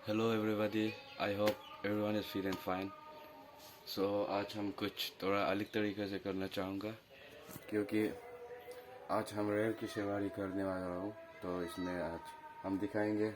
Hello everybody. I hope everyone is feeling fine. So आज हम कुछ थोड़ा अलग तरीके से करना चाहूँगा क्योंकि आज हम रेल की सवारी करने वाला हूँ। तो इसमें आज हम दिखाएंगे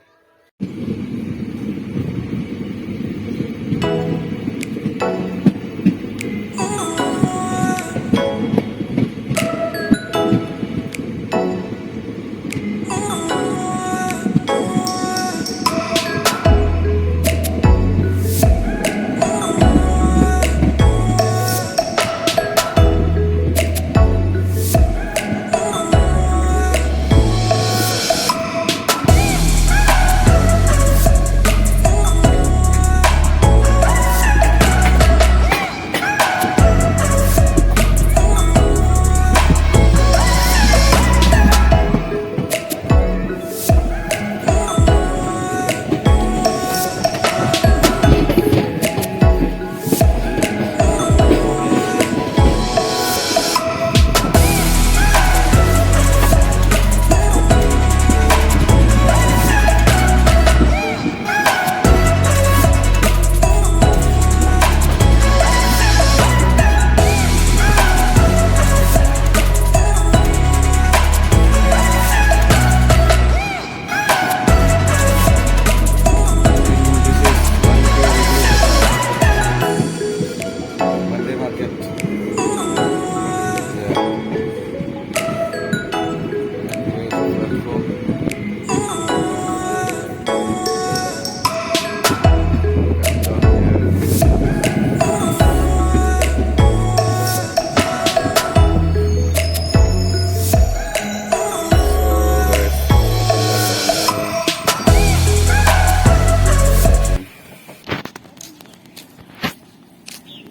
Monday market.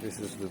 This is the